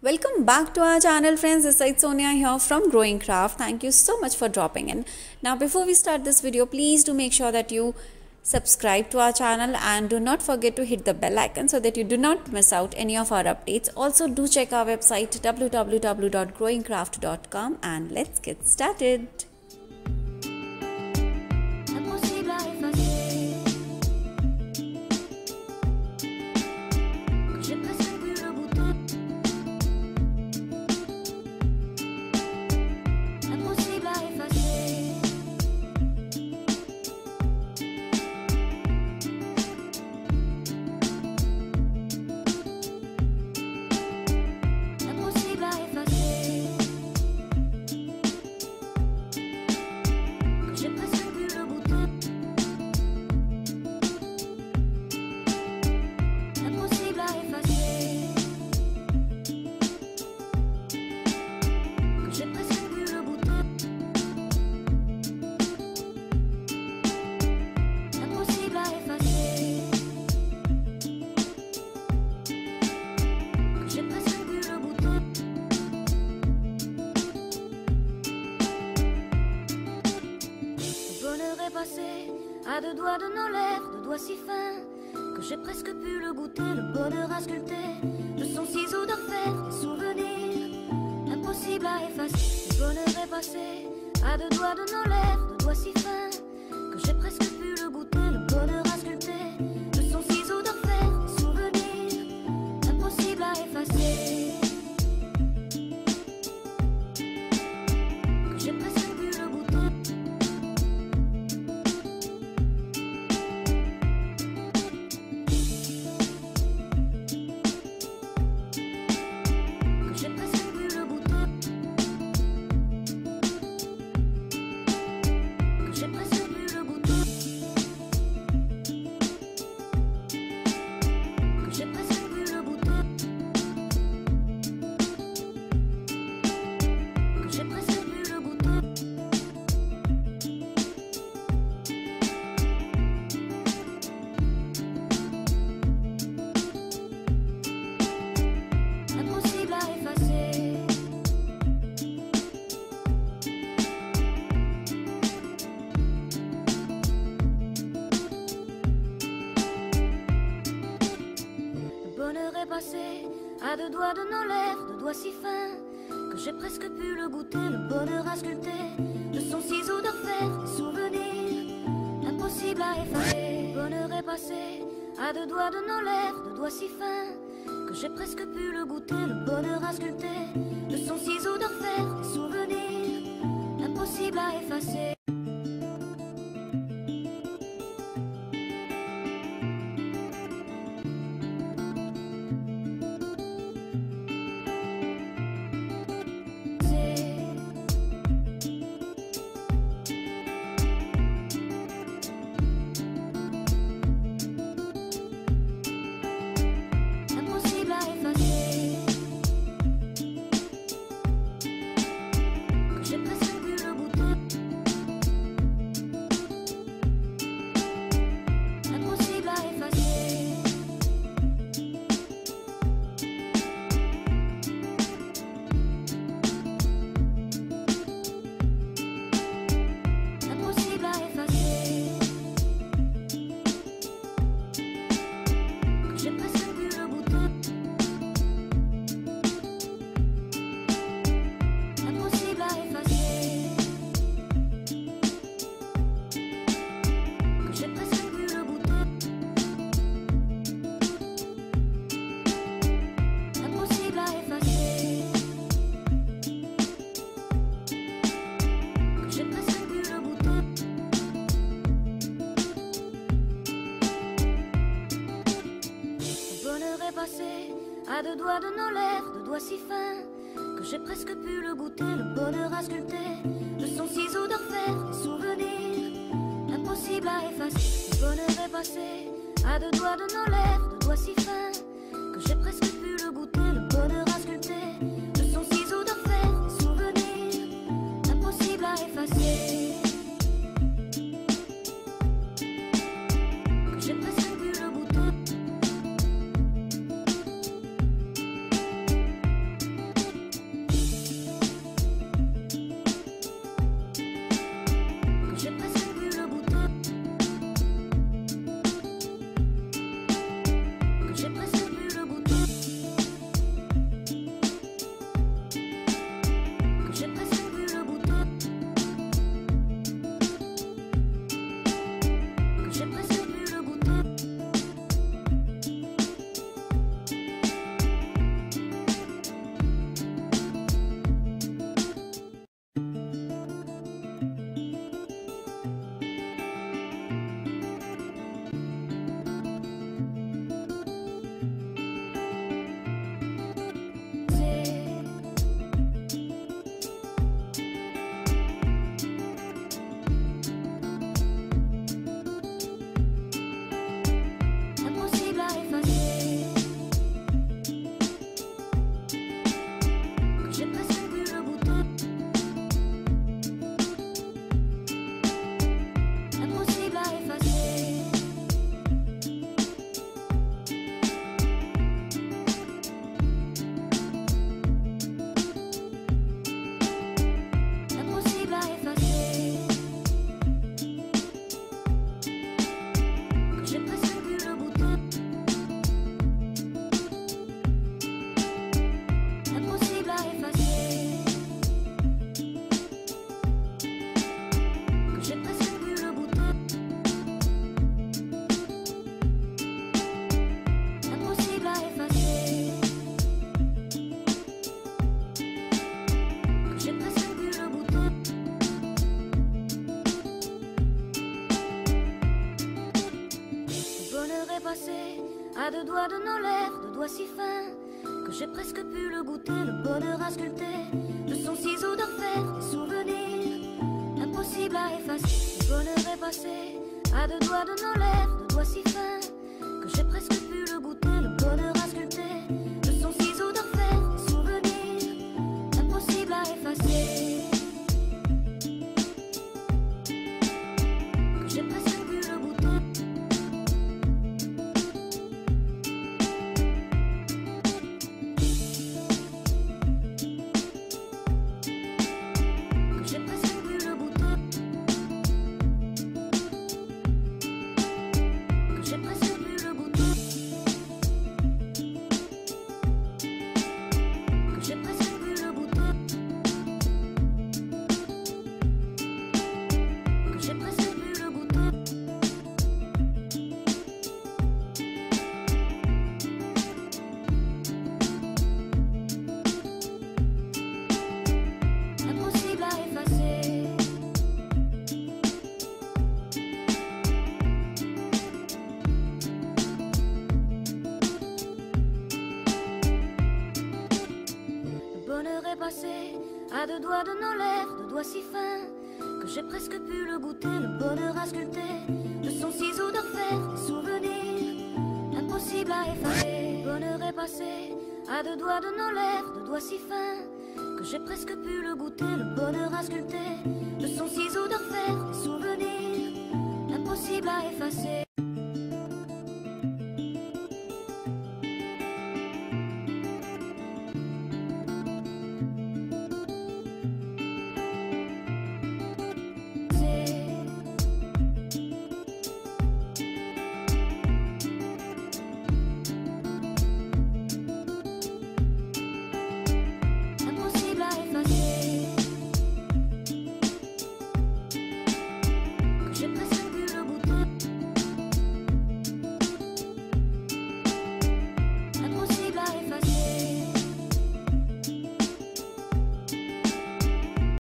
Welcome back to our channel, friends. This is Sonia here from GrowingCraft. Thank you so much for dropping in. Now before we start this video, please do make sure that you subscribe to our channel and do not forget to hit the bell icon so that you do not miss out any of our updates. Also do check our website www.growingcraft.com and let's get started. À deux doigts de nos lèvres, deux doigts si fins que j'ai presque pu le goûter, le bonheur à sculpter de son ciseau d'orfèvre, des souvenirs impossibles à effacer. Le bonheur est passé à deux doigts de nos lèvres, deux doigts si fins que j'ai presque pu le goûter, le bonheur à sculpter de son ciseau d'orfèvre, des souvenirs impossibles à effacer. Passé à deux doigts de nos lèvres, deux doigts si fins que j'ai presque pu le goûter, le bonheur à sculpter de son ciseau d'orfèvre, des souvenirs impossibles à effacer. Le bonheur est passé à deux doigts de nos lèvres, deux doigts si fins que j'ai presque pu le goûter, le bonheur à sculpter de son ciseau d'orfèvre, des souvenirs impossibles à effacer. À deux doigts de nos lèvres, deux doigts si fins que j'ai presque pu le goûter, le bonheur à sculpter de son ciseau d'orfèvre, des souvenirs impossibles à effacer. Le bonheur est passé à deux doigts de nos lèvres, deux doigts si fins que j'ai presque pu le goûter, le bonheur à sculpter de son ciseau d'orfèvre, des souvenirs impossibles à effacer. J'ai presque pu le goûter. à deux doigts de nos lèvres, deux doigts si fins que j'ai presque pu le goûter, le bonheur à sculpter de son ciseau d'orfèvre, des souvenirs impossibles à effacer. Le bonheur est passé à deux doigts de nos lèvres, deux doigts si fins que j'ai presque pu le goûter, le bonheur à sculpter de son ciseau d'orfèvre, des souvenirs impossibles à effacer. Que j'ai presque pu le goûter. Passé à deux doigts de nos lèvres, deux doigts si fins que j'ai presque pu le goûter, le bonheur à sculpter de son ciseau d'orfèvre, des souvenirs impossibles à effacer. Le bonheur est passé à deux doigts de nos lèvres, deux doigts si fins que j'ai presque pu le goûter, le bonheur à sculpter de son ciseau d'orfèvre, des souvenirs impossibles à effacer.